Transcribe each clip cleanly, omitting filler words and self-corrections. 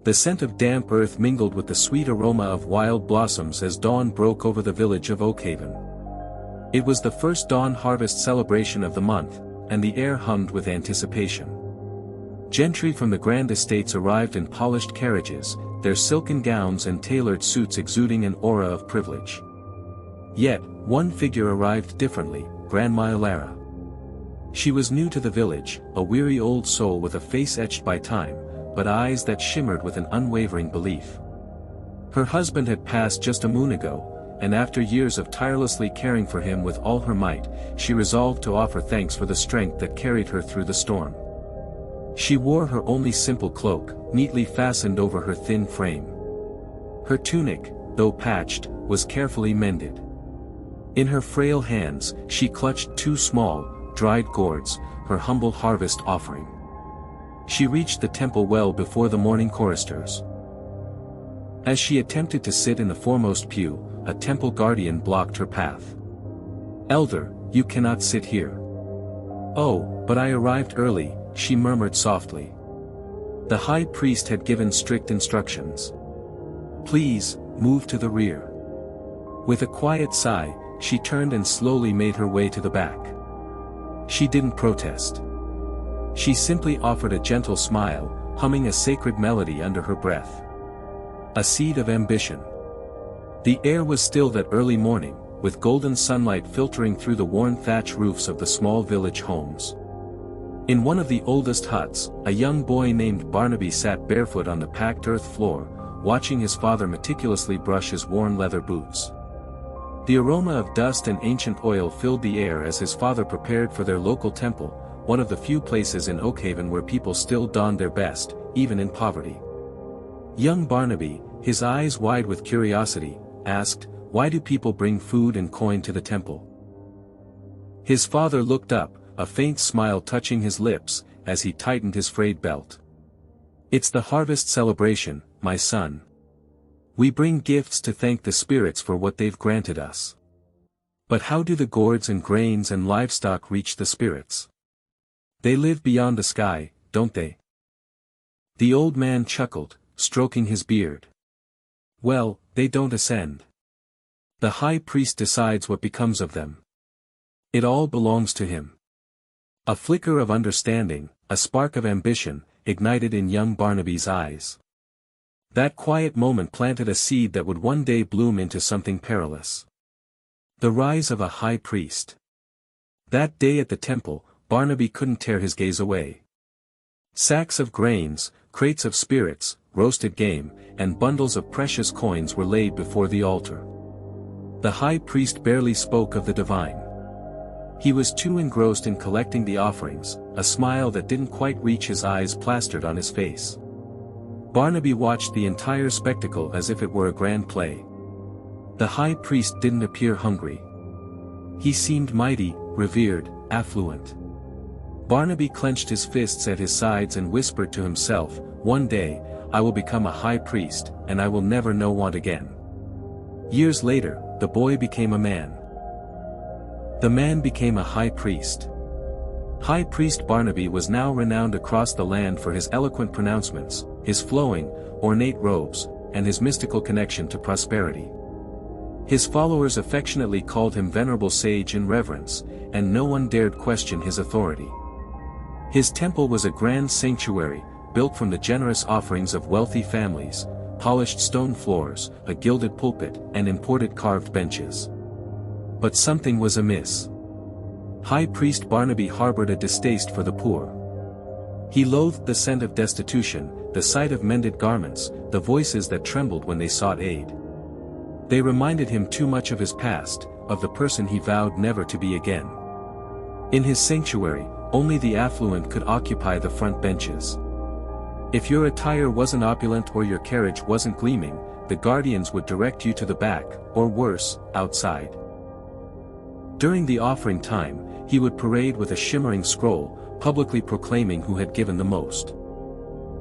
The scent of damp earth mingled with the sweet aroma of wild blossoms as dawn broke over the village of Oakhaven. It was the first dawn harvest celebration of the month, and the air hummed with anticipation. Gentry from the grand estates arrived in polished carriages, their silken gowns and tailored suits exuding an aura of privilege. Yet, one figure arrived differently, Grandma Ilara. She was new to the village, a weary old soul with a face etched by time, but eyes that shimmered with an unwavering belief. Her husband had passed just a moon ago, and after years of tirelessly caring for him with all her might, she resolved to offer thanks for the strength that carried her through the storm. She wore her only simple cloak, neatly fastened over her thin frame. Her tunic, though patched, was carefully mended. In her frail hands, she clutched two small, dried gourds, her humble harvest offering. She reached the temple well before the morning choristers. As she attempted to sit in the foremost pew, a temple guardian blocked her path. "Elder, you cannot sit here." "Oh, but I arrived early," she murmured softly. The high priest had given strict instructions. "Please, move to the rear." With a quiet sigh, she turned and slowly made her way to the back. She didn't protest. She simply offered a gentle smile, humming a sacred melody under her breath. A seed of ambition. The air was still that early morning, with golden sunlight filtering through the worn thatch roofs of the small village homes. In one of the oldest huts, a young boy named Barnaby sat barefoot on the packed earth floor, watching his father meticulously brush his worn leather boots. The aroma of dust and ancient oil filled the air as his father prepared for their local temple, one of the few places in Oakhaven where people still donned their best, even in poverty. Young Barnaby, his eyes wide with curiosity, asked, "Why do people bring food and coin to the temple?" His father looked up, a faint smile touching his lips, as he tightened his frayed belt. "It's the harvest celebration, my son. We bring gifts to thank the spirits for what they've granted us." "But how do the gourds and grains and livestock reach the spirits? They live beyond the sky, don't they?" The old man chuckled, stroking his beard. "Well, they don't ascend. The high priest decides what becomes of them. It all belongs to him." A flicker of understanding, a spark of ambition, ignited in young Barnaby's eyes. That quiet moment planted a seed that would one day bloom into something perilous. The rise of a high priest. That day at the temple, Barnaby couldn't tear his gaze away. Sacks of grains, crates of spirits, roasted game, and bundles of precious coins were laid before the altar. The high priest barely spoke of the divine. He was too engrossed in collecting the offerings, a smile that didn't quite reach his eyes plastered on his face. Barnaby watched the entire spectacle as if it were a grand play. The high priest didn't appear hungry. He seemed mighty, revered, affluent. Barnaby clenched his fists at his sides and whispered to himself, "One day, I will become a high priest, and I will never know want again." Years later, the boy became a man. The man became a high priest. High Priest Barnaby was now renowned across the land for his eloquent pronouncements, his flowing, ornate robes, and his mystical connection to prosperity. His followers affectionately called him Venerable Sage in reverence, and no one dared question his authority. His temple was a grand sanctuary, built from the generous offerings of wealthy families, polished stone floors, a gilded pulpit, and imported carved benches. But something was amiss. High Priest Barnaby harbored a distaste for the poor. He loathed the scent of destitution, the sight of mended garments, the voices that trembled when they sought aid. They reminded him too much of his past, of the person he vowed never to be again. In his sanctuary, only the affluent could occupy the front benches. If your attire wasn't opulent or your carriage wasn't gleaming, the guardians would direct you to the back, or worse, outside. During the offering time, he would parade with a shimmering scroll, publicly proclaiming who had given the most.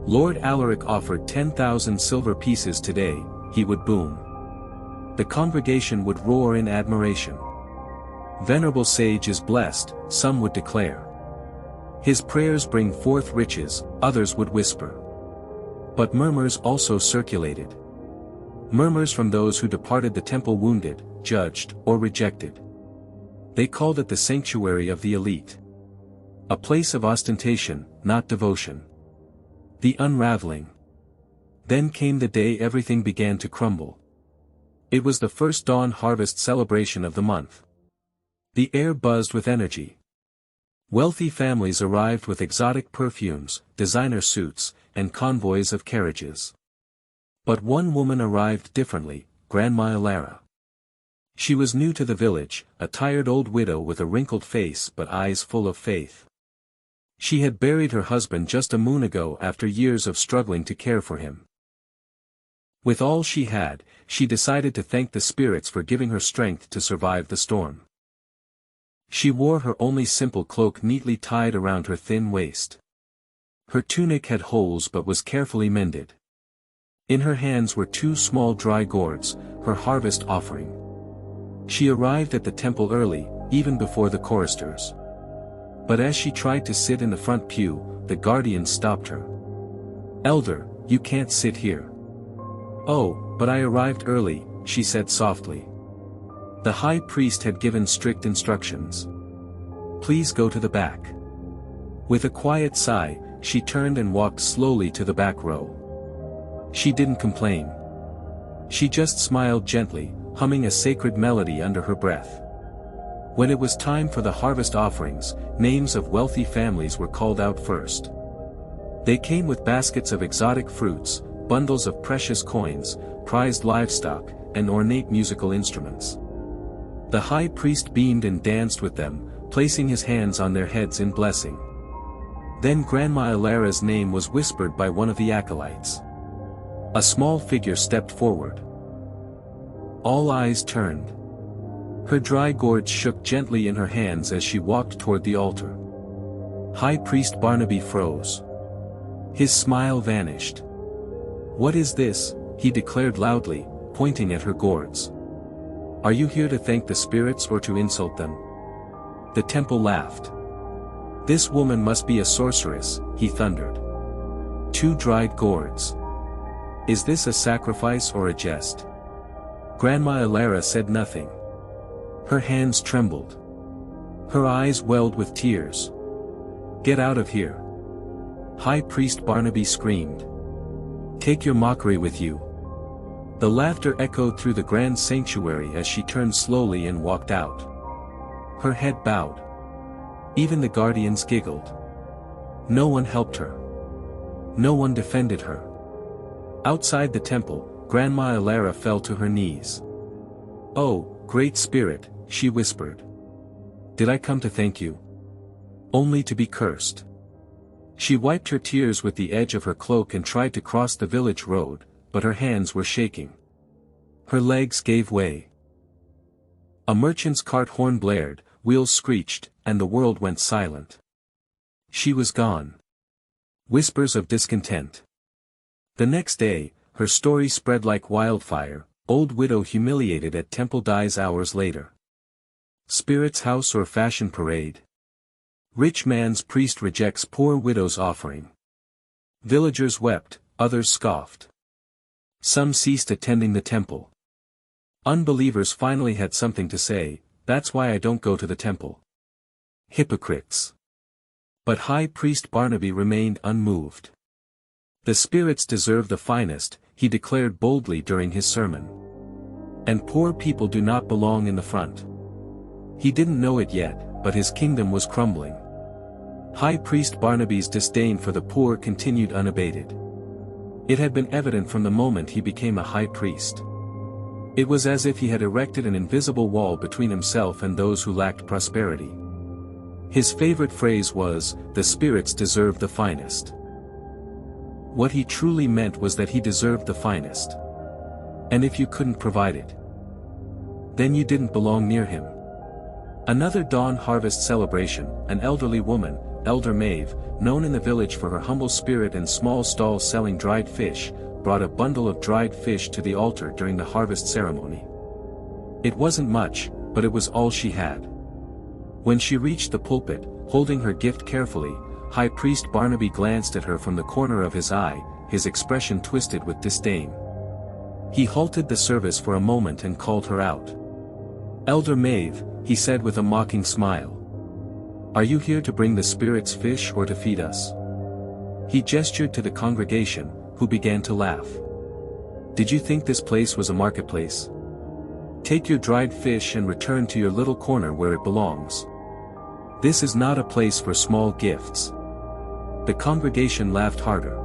"Lord Alaric offered 10,000 silver pieces today," he would boom. The congregation would roar in admiration. "Venerable Sage is blessed," some would declare. "His prayers bring forth riches," others would whisper. But murmurs also circulated. Murmurs from those who departed the temple wounded, judged, or rejected. They called it the sanctuary of the elite. A place of ostentation, not devotion. The unraveling. Then came the day everything began to crumble. It was the first dawn harvest celebration of the month. The air buzzed with energy. Wealthy families arrived with exotic perfumes, designer suits, and convoys of carriages. But one woman arrived differently, Grandma Alara. She was new to the village, a tired old widow with a wrinkled face but eyes full of faith. She had buried her husband just a moon ago after years of struggling to care for him. With all she had, she decided to thank the spirits for giving her strength to survive the storm. She wore her only simple cloak neatly tied around her thin waist. Her tunic had holes but was carefully mended. In her hands were 2 small dry gourds, her harvest offering. She arrived at the temple early, even before the choristers. But as she tried to sit in the front pew, the guardian stopped her. "Elder, you can't sit here." "Oh, but I arrived early," she said softly. The high priest had given strict instructions. "Please go to the back." With a quiet sigh, she turned and walked slowly to the back row. She didn't complain. She just smiled gently, humming a sacred melody under her breath. When it was time for the harvest offerings, names of wealthy families were called out first. They came with baskets of exotic fruits, bundles of precious coins, prized livestock, and ornate musical instruments. The high priest beamed and danced with them, placing his hands on their heads in blessing. Then Grandma Alara's name was whispered by one of the acolytes. A small figure stepped forward. All eyes turned. Her dry gourds shook gently in her hands as she walked toward the altar. High Priest Barnaby froze. His smile vanished. "What is this?" he declared loudly, pointing at her gourds. "Are you here to thank the spirits or to insult them?" The temple laughed. "This woman must be a sorceress," he thundered. 2 dried gourds. "Is this a sacrifice or a jest?" Grandma Alara said nothing. Her hands trembled. Her eyes welled with tears. "Get out of here!" High Priest Barnaby screamed. "Take your mockery with you." The laughter echoed through the grand sanctuary as she turned slowly and walked out. Her head bowed. Even the guardians giggled. No one helped her. No one defended her. Outside the temple, Grandma Alara fell to her knees. "Oh, Great Spirit," she whispered. "Did I come to thank you? Only to be cursed." She wiped her tears with the edge of her cloak and tried to cross the village road, but her hands were shaking. Her legs gave way. A merchant's cart horn blared, wheels screeched, and the world went silent. She was gone. Whispers of discontent. The next day, her story spread like wildfire. Old widow humiliated at temple dies hours later. Spirit's house or fashion parade. Rich man's priest rejects poor widow's offering. Villagers wept, others scoffed. Some ceased attending the temple. Unbelievers finally had something to say, "That's why I don't go to the temple." Hypocrites. But High Priest Barnaby remained unmoved. The spirits deserve the finest, he declared boldly during his sermon. And poor people do not belong in the front. He didn't know it yet, but his kingdom was crumbling. High Priest Barnaby's disdain for the poor continued unabated. It had been evident from the moment he became a high priest. It was as if he had erected an invisible wall between himself and those who lacked prosperity. His favorite phrase was, "The spirits deserve the finest." What he truly meant was that he deserved the finest. And if you couldn't provide it, then you didn't belong near him. Another dawn harvest celebration, an elderly woman, Elder Maeve, known in the village for her humble spirit and small stalls selling dried fish, brought a bundle of dried fish to the altar during the harvest ceremony. It wasn't much, but it was all she had. When she reached the pulpit, holding her gift carefully, High Priest Barnaby glanced at her from the corner of his eye, his expression twisted with disdain. He halted the service for a moment and called her out. "Elder Maeve," he said with a mocking smile. "Are you here to bring the spirits fish or to feed us?" He gestured to the congregation, who began to laugh. "Did you think this place was a marketplace? Take your dried fish and return to your little corner where it belongs. This is not a place for small gifts." The congregation laughed harder.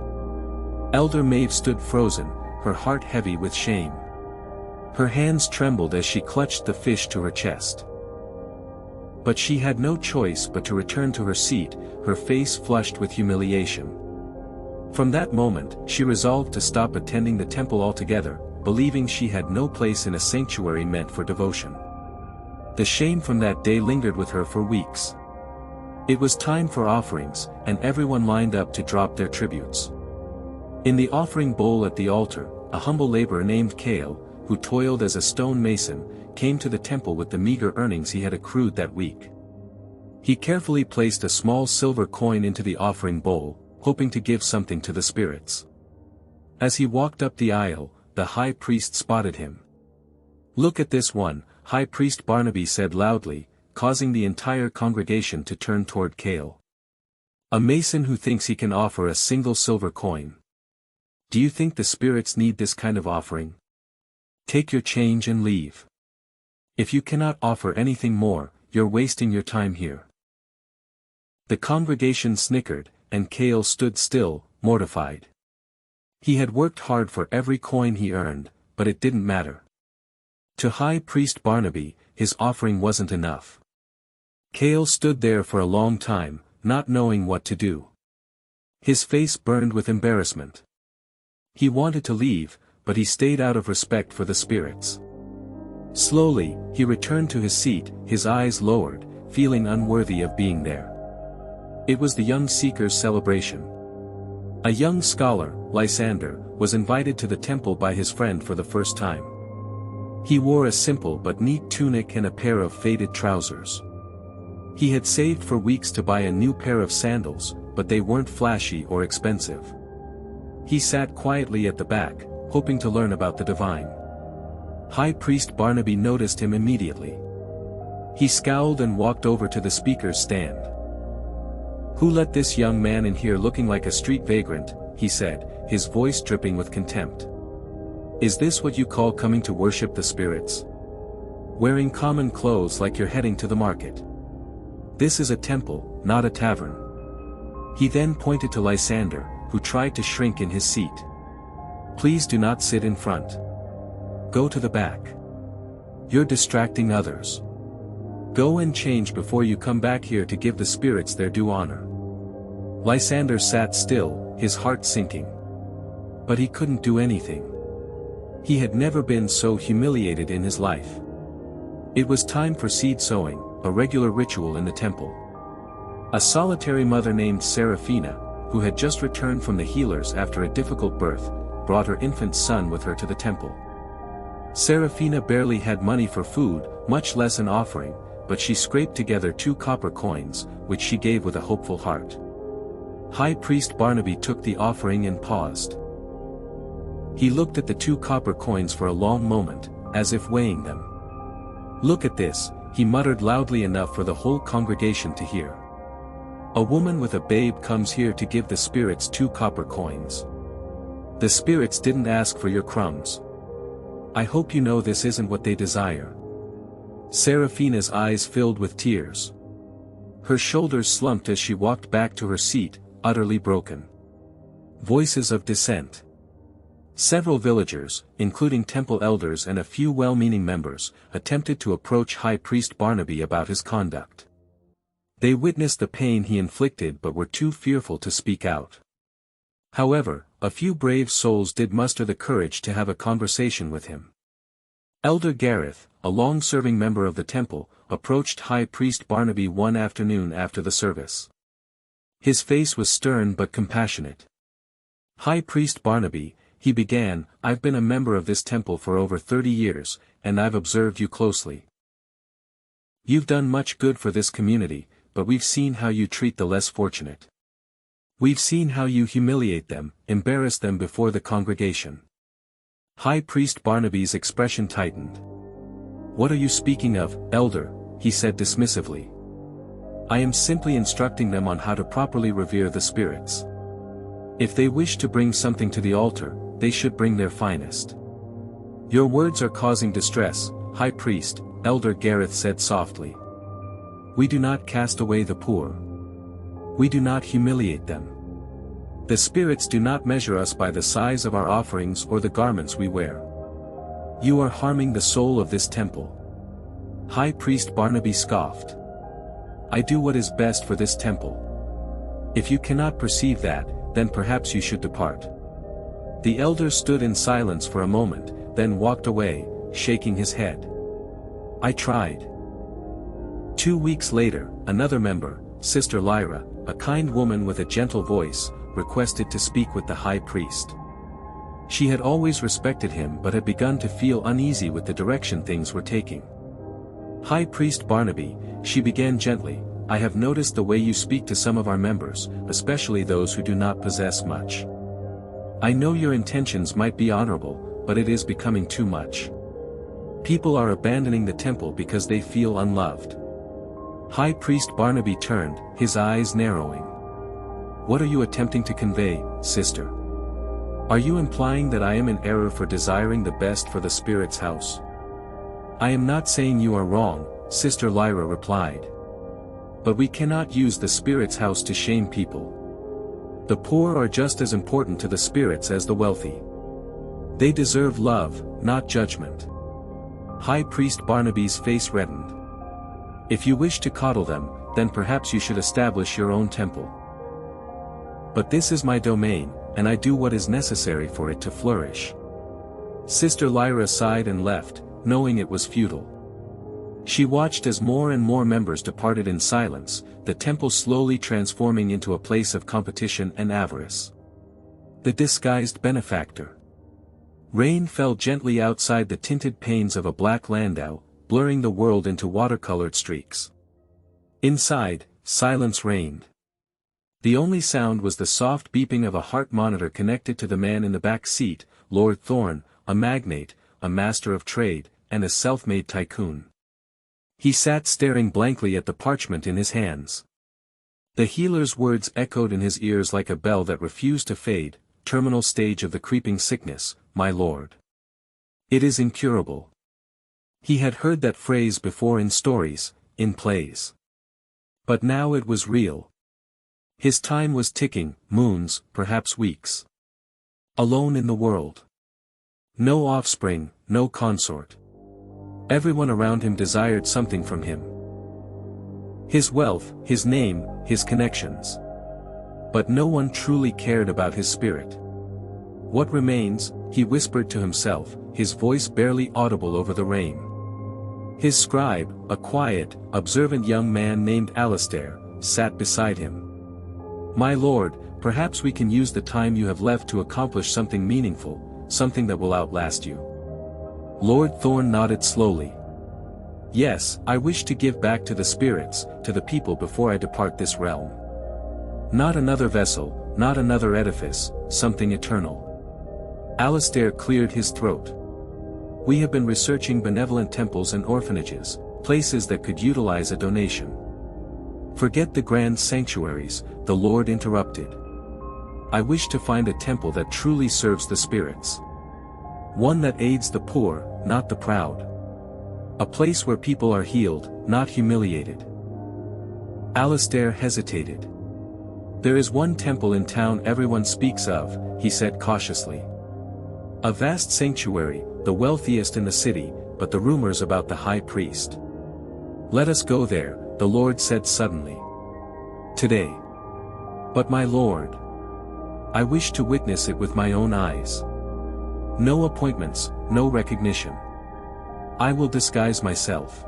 Elder Maeve stood frozen, her heart heavy with shame. Her hands trembled as she clutched the fish to her chest. But she had no choice but to return to her seat, her face flushed with humiliation. From that moment, she resolved to stop attending the temple altogether, believing she had no place in a sanctuary meant for devotion. The shame from that day lingered with her for weeks. It was time for offerings, and everyone lined up to drop their tributes. In the offering bowl at the altar, a humble laborer named Cale, who toiled as a stone mason, came to the temple with the meager earnings he had accrued that week. He carefully placed a small silver coin into the offering bowl, hoping to give something to the spirits. As he walked up the aisle, the high priest spotted him. "Look at this one," High Priest Barnaby said loudly, causing the entire congregation to turn toward Cale. "A mason who thinks he can offer a single silver coin. Do you think the spirits need this kind of offering? Take your change and leave. If you cannot offer anything more, you're wasting your time here." The congregation snickered, and Cale stood still, mortified. He had worked hard for every coin he earned, but it didn't matter. To High Priest Barnaby, his offering wasn't enough. Cale stood there for a long time, not knowing what to do. His face burned with embarrassment. He wanted to leave, but he stayed out of respect for the spirits. Slowly, he returned to his seat, his eyes lowered, feeling unworthy of being there. It was the young seeker's celebration. A young scholar, Lysander, was invited to the temple by his friend for the first time. He wore a simple but neat tunic and a pair of faded trousers. He had saved for weeks to buy a new pair of sandals, but they weren't flashy or expensive. He sat quietly at the back, hoping to learn about the divine. High Priest Barnaby noticed him immediately. He scowled and walked over to the speaker's stand. "Who let this young man in here looking like a street vagrant?" he said, his voice dripping with contempt. "Is this what you call coming to worship the spirits? Wearing common clothes like you're heading to the market? This is a temple, not a tavern." He then pointed to Lysander, who tried to shrink in his seat. "Please do not sit in front. Go to the back. You're distracting others. Go and change before you come back here to give the spirits their due honor." Lysander sat still, his heart sinking. But he couldn't do anything. He had never been so humiliated in his life. It was time for seed sowing, a regular ritual in the temple. A solitary mother named Seraphina, who had just returned from the healers after a difficult birth, brought her infant son with her to the temple. Seraphina barely had money for food, much less an offering, but she scraped together 2 copper coins, which she gave with a hopeful heart. High Priest Barnaby took the offering and paused. He looked at the 2 copper coins for a long moment, as if weighing them. "Look at this," he muttered loudly enough for the whole congregation to hear. "A woman with a babe comes here to give the spirits 2 copper coins. The spirits didn't ask for your crumbs. I hope you know this isn't what they desire." Seraphina's eyes filled with tears. Her shoulders slumped as she walked back to her seat, utterly broken. Voices of dissent. Several villagers, including temple elders and a few well-meaning members, attempted to approach High Priest Barnaby about his conduct. They witnessed the pain he inflicted but were too fearful to speak out. However, a few brave souls did muster the courage to have a conversation with him. Elder Gareth, a long-serving member of the temple, approached High Priest Barnaby one afternoon after the service. His face was stern but compassionate. "High Priest Barnaby," he began, "I've been a member of this temple for over 30 years, and I've observed you closely. You've done much good for this community, but we've seen how you treat the less fortunate. We've seen how you humiliate them, embarrass them before the congregation. High Priest Barnaby's expression tightened. What are you speaking of, Elder? He said dismissively. I am simply instructing them on how to properly revere the spirits. If they wish to bring something to the altar, they should bring their finest. Your words are causing distress, High Priest, Elder Gareth said softly. We do not cast away the poor. We do not humiliate them. The spirits do not measure us by the size of our offerings or the garments we wear. You are harming the soul of this temple. High Priest Barnaby scoffed. I do what is best for this temple. If you cannot perceive that, then perhaps you should depart. The elder stood in silence for a moment, then walked away, shaking his head. I tried. 2 weeks later, another member, Sister Lyra, a kind woman with a gentle voice, requested to speak with the high priest. She had always respected him but had begun to feel uneasy with the direction things were taking. High Priest Barnaby, she began gently, I have noticed the way you speak to some of our members, especially those who do not possess much. I know your intentions might be honorable, but it is becoming too much. People are abandoning the temple because they feel unloved. High Priest Barnaby turned, his eyes narrowing. What are you attempting to convey, sister? Are you implying that I am in error for desiring the best for the Spirit's house? I am not saying you are wrong, Sister Lyra replied. But we cannot use the Spirit's house to shame people. The poor are just as important to the spirits as the wealthy. They deserve love, not judgment. High Priest Barnaby's face reddened. If you wish to coddle them, then perhaps you should establish your own temple. But this is my domain, and I do what is necessary for it to flourish. Sister Lyra sighed and left, knowing it was futile. She watched as more and more members departed in silence, the temple slowly transforming into a place of competition and avarice. The disguised benefactor. Rain fell gently outside the tinted panes of a black landau, blurring the world into watercolored streaks. Inside, silence reigned. The only sound was the soft beeping of a heart monitor connected to the man in the back seat, Lord Thorne, a magnate, a master of trade, and a self-made tycoon. He sat staring blankly at the parchment in his hands. The healer's words echoed in his ears like a bell that refused to fade, terminal stage of the creeping sickness, my lord. It is incurable. He had heard that phrase before in stories, in plays. But now it was real. His time was ticking, moons, perhaps weeks. Alone in the world. No offspring, no consort. Everyone around him desired something from him. His wealth, his name, his connections. But no one truly cared about his spirit. What remains, he whispered to himself, his voice barely audible over the rain. His scribe, a quiet, observant young man named Alistair, sat beside him. My lord, perhaps we can use the time you have left to accomplish something meaningful, something that will outlast you. Lord Thorne nodded slowly. Yes, I wish to give back to the spirits, to the people before I depart this realm. Not another vessel, not another edifice, something eternal. Alistair cleared his throat. We have been researching benevolent temples and orphanages, places that could utilize a donation. Forget the grand sanctuaries, the Lord interrupted. I wish to find a temple that truly serves the spirits. One that aids the poor, not the proud. A place where people are healed, not humiliated. Alistair hesitated. There is one temple in town everyone speaks of, he said cautiously. A vast sanctuary, the wealthiest in the city, but the rumors about the high priest. Let us go there, the Lord said suddenly. Today. But my lord. I wish to witness it with my own eyes. No appointments, no recognition. I will disguise myself.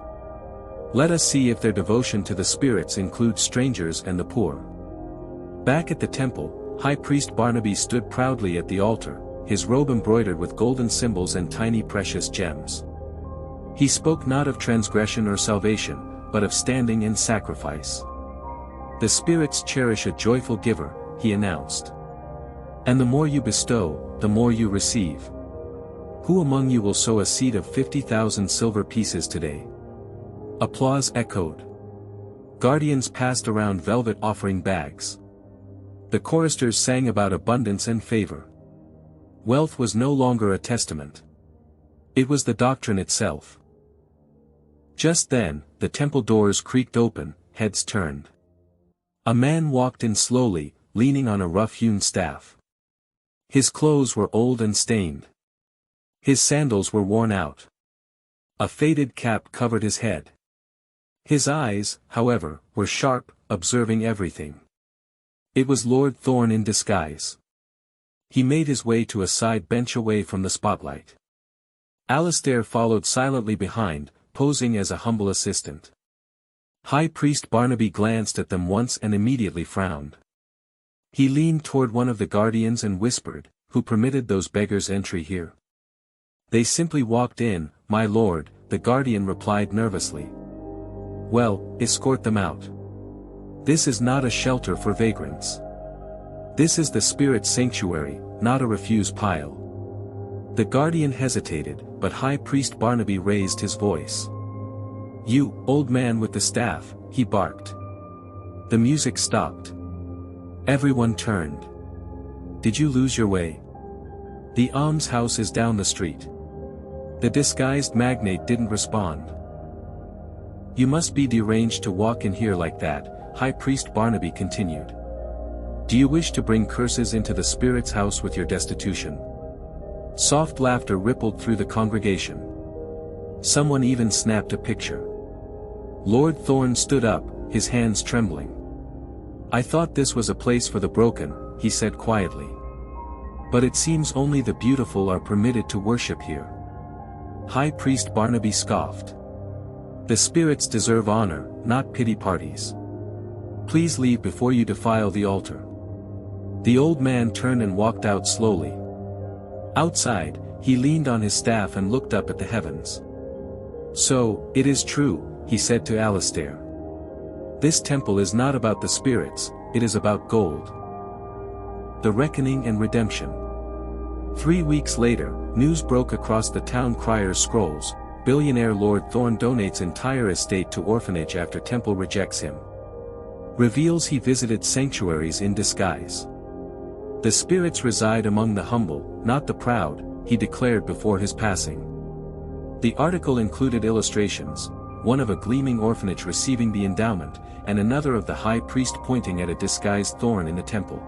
Let us see if their devotion to the spirits includes strangers and the poor. Back at the temple, High Priest Barnaby stood proudly at the altar, his robe embroidered with golden symbols and tiny precious gems. He spoke not of transgression or salvation, but of standing in sacrifice. The spirits cherish a joyful giver, he announced. And the more you bestow, the more you receive. Who among you will sow a seed of 50,000 silver pieces today? Applause echoed. Guardians passed around velvet offering bags. The choristers sang about abundance and favor. Wealth was no longer a testament. It was the doctrine itself. Just then, the temple doors creaked open, heads turned. A man walked in slowly, leaning on a rough-hewn staff. His clothes were old and stained. His sandals were worn out. A faded cap covered his head. His eyes, however, were sharp, observing everything. It was Lord Thorn in disguise. He made his way to a side bench away from the spotlight. Alistair followed silently behind, posing as a humble assistant. High Priest Barnaby glanced at them once and immediately frowned. He leaned toward one of the guardians and whispered, "Who permitted those beggars entry here?" "They simply walked in, my lord," the guardian replied nervously. "Well, escort them out. This is not a shelter for vagrants. This is the spirit's sanctuary, not a refuse pile." The guardian hesitated, but High Priest Barnaby raised his voice. "You, old man with the staff," he barked. The music stopped. Everyone turned. "Did you lose your way? The almshouse is down the street." The disguised magnate didn't respond. "You must be deranged to walk in here like that," High Priest Barnaby continued. "Do you wish to bring curses into the spirit's house with your destitution?" Soft laughter rippled through the congregation. Someone even snapped a picture. Lord Thorn stood up, his hands trembling. "I thought this was a place for the broken," he said quietly. "But it seems only the beautiful are permitted to worship here." High Priest Barnaby scoffed. "The spirits deserve honor, not pity parties. Please leave before you defile the altar." The old man turned and walked out slowly. Outside, he leaned on his staff and looked up at the heavens. "So, it is true," he said to Alistair. "This temple is not about the spirits, it is about gold. The reckoning and redemption." 3 weeks later, news broke across the town crier's scrolls: billionaire Lord Thorn donates entire estate to orphanage after temple rejects him. Reveals he visited sanctuaries in disguise. "The spirits reside among the humble, not the proud," he declared before his passing. The article included illustrations, one of a gleaming orphanage receiving the endowment, and another of the high priest pointing at a disguised thorn in the temple.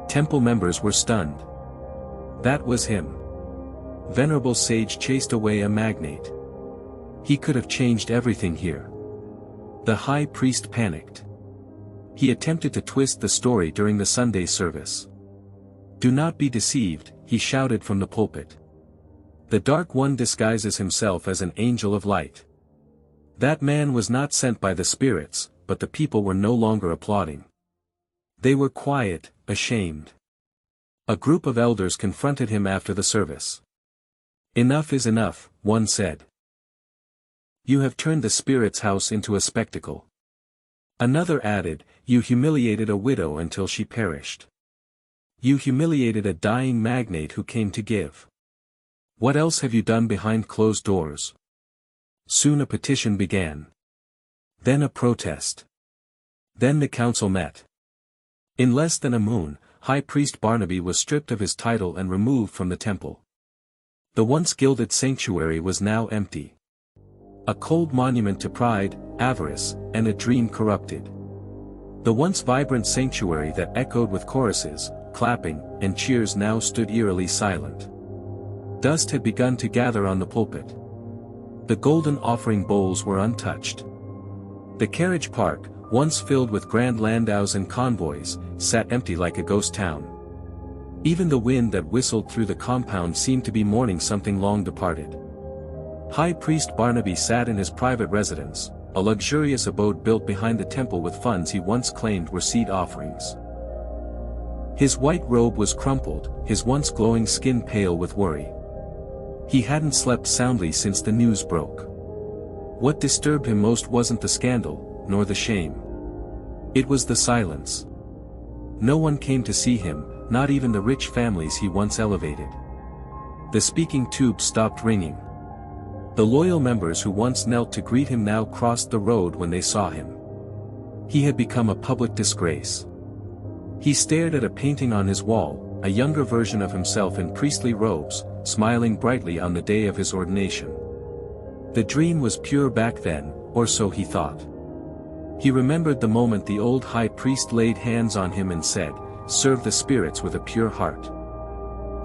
Temple members were stunned. That was him. Venerable sage chased away a magnate. He could have changed everything here. The high priest panicked. He attempted to twist the story during the Sunday service. "Do not be deceived," he shouted from the pulpit. "The Dark One disguises himself as an angel of light. That man was not sent by the spirits," but the people were no longer applauding. They were quiet, ashamed. A group of elders confronted him after the service. "Enough is enough," one said. "You have turned the spirit's house into a spectacle." Another added, "You humiliated a widow until she perished. You humiliated a dying magnate who came to give. What else have you done behind closed doors?" Soon a petition began. Then a protest. Then the council met. In less than a moon, High Priest Barnaby was stripped of his title and removed from the temple. The once gilded sanctuary was now empty. A cold monument to pride, avarice, and a dream corrupted. The once vibrant sanctuary that echoed with choruses, clapping, and cheers now stood eerily silent. Dust had begun to gather on the pulpit. The golden offering bowls were untouched. The carriage park, once filled with grand landaus and convoys, sat empty like a ghost town. Even the wind that whistled through the compound seemed to be mourning something long departed. High Priest Barnaby sat in his private residence, a luxurious abode built behind the temple with funds he once claimed were seed offerings. His white robe was crumpled, his once glowing skin pale with worry. He hadn't slept soundly since the news broke. What disturbed him most wasn't the scandal, nor the shame. It was the silence. No one came to see him, not even the rich families he once elevated. The speaking tube stopped ringing. The loyal members who once knelt to greet him now crossed the road when they saw him. He had become a public disgrace. He stared at a painting on his wall, a younger version of himself in priestly robes, smiling brightly on the day of his ordination. The dream was pure back then, or so he thought. He remembered the moment the old high priest laid hands on him and said, "Serve the spirits with a pure heart."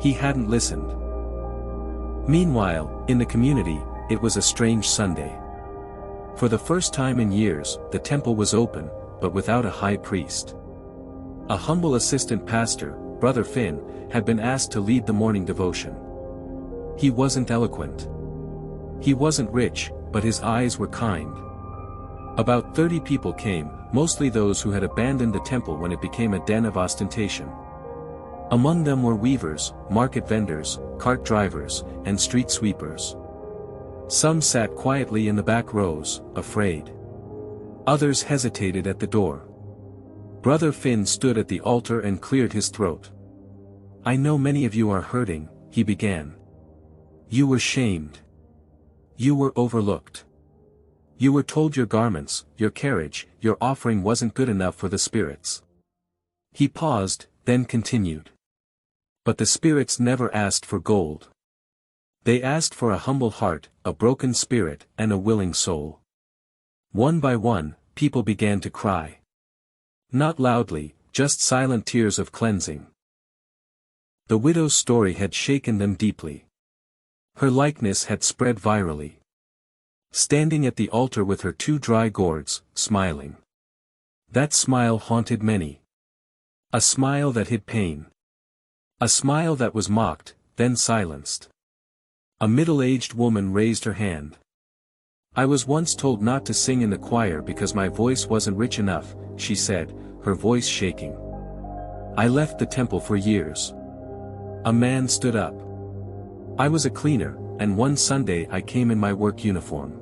He hadn't listened. Meanwhile, in the community, it was a strange Sunday. For the first time in years, the temple was open, but without a high priest. A humble assistant pastor, Brother Finn, had been asked to lead the morning devotion. He wasn't eloquent. He wasn't rich, but his eyes were kind. About 30 people came, mostly those who had abandoned the temple when it became a den of ostentation. Among them were weavers, market vendors, cart drivers, and street sweepers. Some sat quietly in the back rows, afraid. Others hesitated at the door. Brother Finn stood at the altar and cleared his throat. "I know many of you are hurting," he began. "You were shamed. You were overlooked. You were told your garments, your carriage, your offering wasn't good enough for the spirits." He paused, then continued. "But the spirits never asked for gold. They asked for a humble heart, a broken spirit, and a willing soul." One by one, people began to cry. Not loudly, just silent tears of cleansing. The widow's story had shaken them deeply. Her likeness had spread virally. Standing at the altar with her 2 dry gourds, smiling. That smile haunted many. A smile that hid pain. A smile that was mocked, then silenced. A middle-aged woman raised her hand. "I was once told not to sing in the choir because my voice wasn't rich enough," she said, her voice shaking. "I left the temple for years." A man stood up. "I was a cleaner, and one Sunday I came in my work uniform.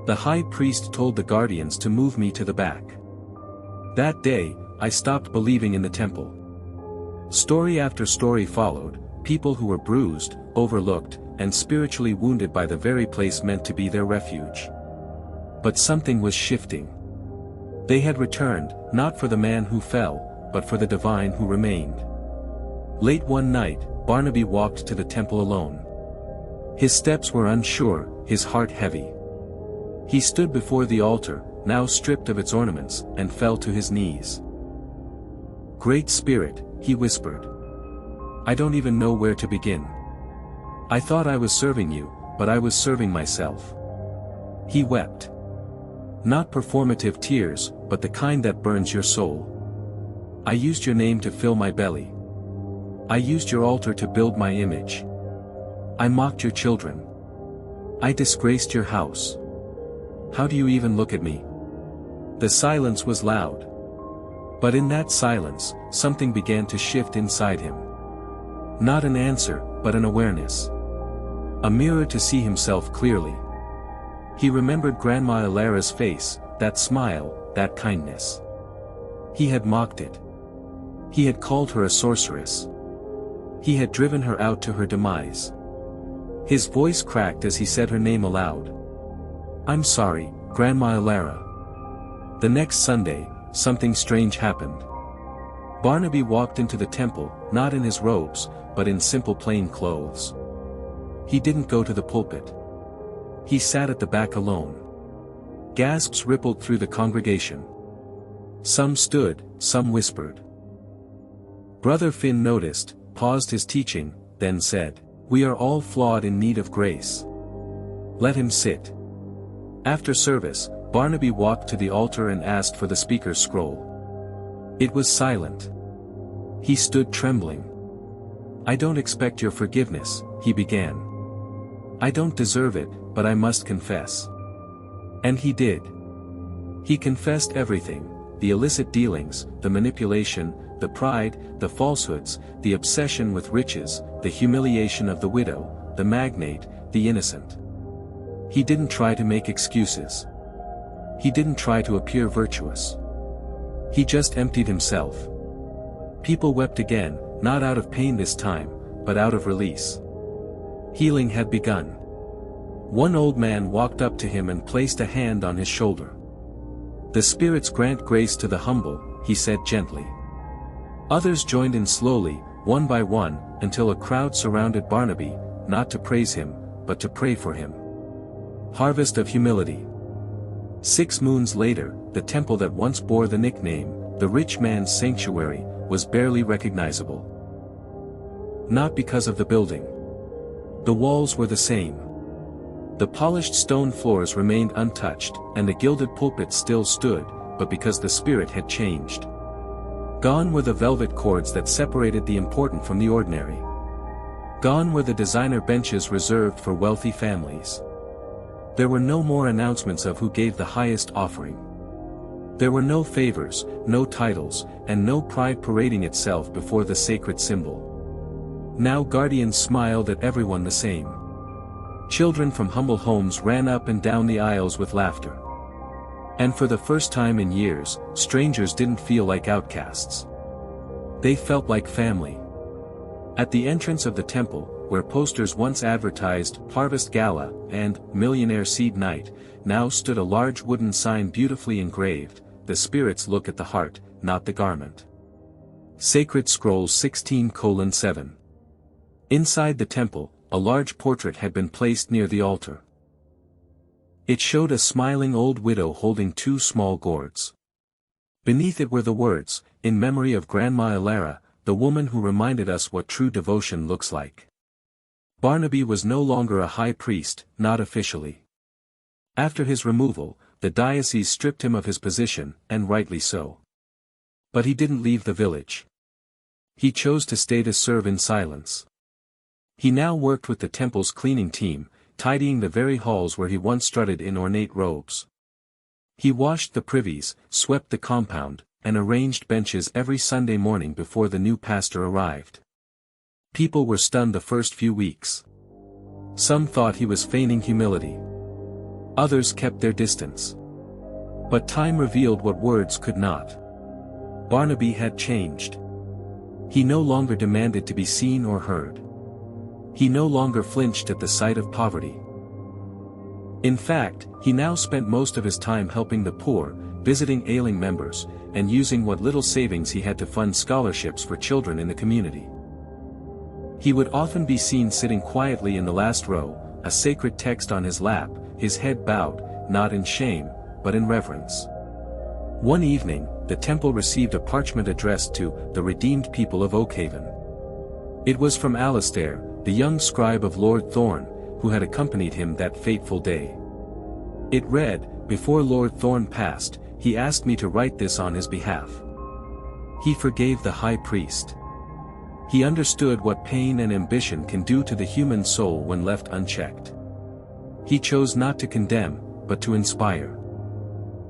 The high priest told the guardians to move me to the back. That day, I stopped believing in the temple." Story after story followed, people who were bruised, overlooked, and spiritually wounded by the very place meant to be their refuge. But something was shifting. They had returned, not for the man who fell, but for the divine who remained. Late one night, Barnaby walked to the temple alone. His steps were unsure, his heart heavy. He stood before the altar, now stripped of its ornaments, and fell to his knees. "Great Spirit," he whispered. "I don't even know where to begin. I thought I was serving you, but I was serving myself." He wept. Not performative tears, but the kind that burns your soul. "I used your name to fill my belly. I used your altar to build my image. I mocked your children. I disgraced your house. How do you even look at me?" The silence was loud. But in that silence, something began to shift inside him. Not an answer, but an awareness. A mirror to see himself clearly. He remembered Grandma Ilara's face, that smile, that kindness. He had mocked it. He had called her a sorceress. He had driven her out to her demise. His voice cracked as he said her name aloud. "I'm sorry, Grandma Ilara." The next Sunday, something strange happened. Barnaby walked into the temple, not in his robes, but in simple plain clothes. He didn't go to the pulpit. He sat at the back alone. Gasps rippled through the congregation. Some stood, some whispered. Brother Finn noticed, paused his teaching, then said, "We are all flawed in need of grace. Let him sit." After service, Barnaby walked to the altar and asked for the speaker's scroll. It was silent. He stood trembling. "I don't expect your forgiveness," he began. "I don't deserve it, but I must confess." And he did. He confessed everything, the illicit dealings, the manipulation, the pride, the falsehoods, the obsession with riches, the humiliation of the widow, the magnate, the innocent. He didn't try to make excuses. He didn't try to appear virtuous. He just emptied himself. People wept again, not out of pain this time, but out of release. Healing had begun. One old man walked up to him and placed a hand on his shoulder. "The spirits grant grace to the humble," he said gently. Others joined in slowly, one by one, until a crowd surrounded Barnaby, not to praise him, but to pray for him. Harvest of humility. 6 moons later, the temple that once bore the nickname, the rich man's sanctuary, was barely recognizable. Not because of the building. The walls were the same. The polished stone floors remained untouched, and the gilded pulpit still stood, but because the spirit had changed. Gone were the velvet cords that separated the important from the ordinary. Gone were the designer benches reserved for wealthy families. There were no more announcements of who gave the highest offering. There were no favors, no titles, and no pride parading itself before the sacred symbol. Now guardians smiled at everyone the same. Children from humble homes ran up and down the aisles with laughter. And for the first time in years, strangers didn't feel like outcasts. They felt like family. At the entrance of the temple, where posters once advertised Harvest Gala and Millionaire Seed Night, now stood a large wooden sign beautifully engraved, "The spirits look at the heart, not the garment." Sacred Scrolls 16:7. Inside the temple, a large portrait had been placed near the altar. It showed a smiling old widow holding 2 small gourds. Beneath it were the words, "In memory of Grandma Ilara, the woman who reminded us what true devotion looks like." Barnaby was no longer a high priest, not officially. After his removal, the diocese stripped him of his position, and rightly so. But he didn't leave the village. He chose to stay to serve in silence. He now worked with the temple's cleaning team, tidying the very halls where he once strutted in ornate robes. He washed the privies, swept the compound, and arranged benches every Sunday morning before the new pastor arrived. People were stunned the first few weeks. Some thought he was feigning humility. Others kept their distance. But time revealed what words could not. Barnaby had changed. He no longer demanded to be seen or heard. He no longer flinched at the sight of poverty. In fact, he now spent most of his time helping the poor, visiting ailing members, and using what little savings he had to fund scholarships for children in the community. He would often be seen sitting quietly in the last row, a sacred text on his lap, his head bowed, not in shame, but in reverence. One evening, the temple received a parchment addressed to the redeemed people of Oakhaven. It was from Alastair, the young scribe of Lord Thorne, who had accompanied him that fateful day. It read, "Before Lord Thorne passed, he asked me to write this on his behalf." He forgave the high priest. He understood what pain and ambition can do to the human soul when left unchecked. He chose not to condemn, but to inspire.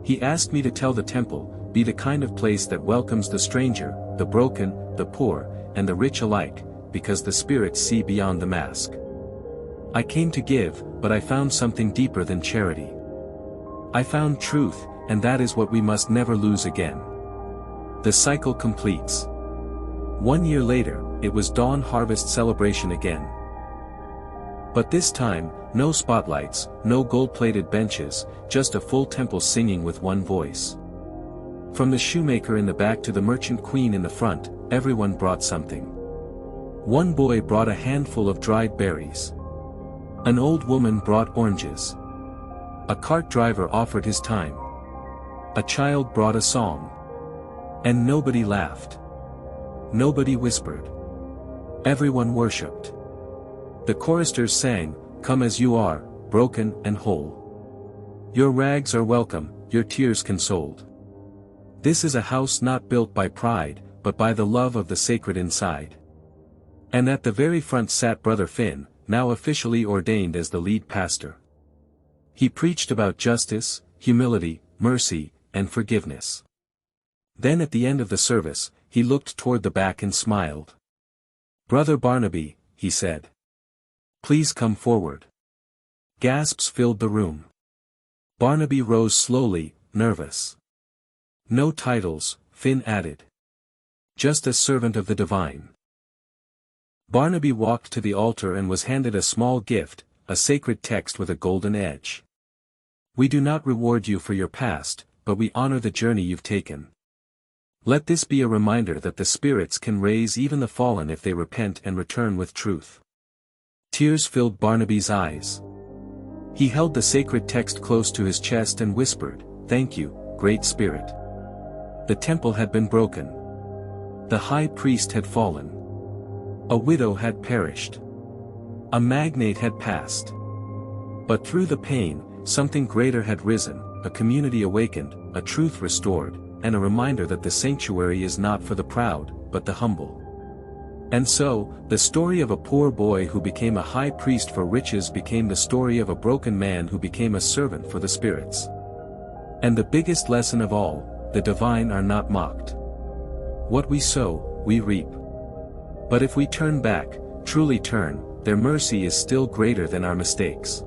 He asked me to tell the temple, "Be the kind of place that welcomes the stranger, the broken, the poor, and the rich alike, because the spirits see beyond the mask." I came to give, but I found something deeper than charity. I found truth, and that is what we must never lose again. The cycle completes. 1 year later, it was Dawn Harvest celebration again. But this time, no spotlights, no gold-plated benches, just a full temple singing with one voice. From the shoemaker in the back to the merchant queen in the front, everyone brought something. One boy brought a handful of dried berries. An old woman brought oranges. A cart driver offered his time. A child brought a song. And nobody laughed. Nobody whispered. Everyone worshipped. The choristers sang, "Come as you are, broken and whole. Your rags are welcome, your tears consoled. This is a house not built by pride, but by the love of the sacred inside." And at the very front sat Brother Finn, now officially ordained as the lead pastor. He preached about justice, humility, mercy, and forgiveness. Then at the end of the service, he looked toward the back and smiled. "Brother Barnaby," he said. "Please come forward." Gasps filled the room. Barnaby rose slowly, nervous. "No titles," Finn added. just as servant of the divine. Barnaby walked to the altar and was handed a small gift, a sacred text with a golden edge. We do not reward you for your past, but we honor the journey you've taken. Let this be a reminder that the spirits can raise even the fallen if they repent and return with truth. Tears filled Barnaby's eyes. He held the sacred text close to his chest and whispered, "Thank you, Great Spirit." The temple had been broken. The high priest had fallen. A widow had perished. A magnate had passed. But through the pain, something greater had risen, a community awakened, a truth restored, and a reminder that the sanctuary is not for the proud, but the humble. And so, the story of a poor boy who became a high priest for riches became the story of a broken man who became a servant for the spirits. And the biggest lesson of all, the divine are not mocked. What we sow, we reap. But if we turn back, truly turn, their mercy is still greater than our mistakes.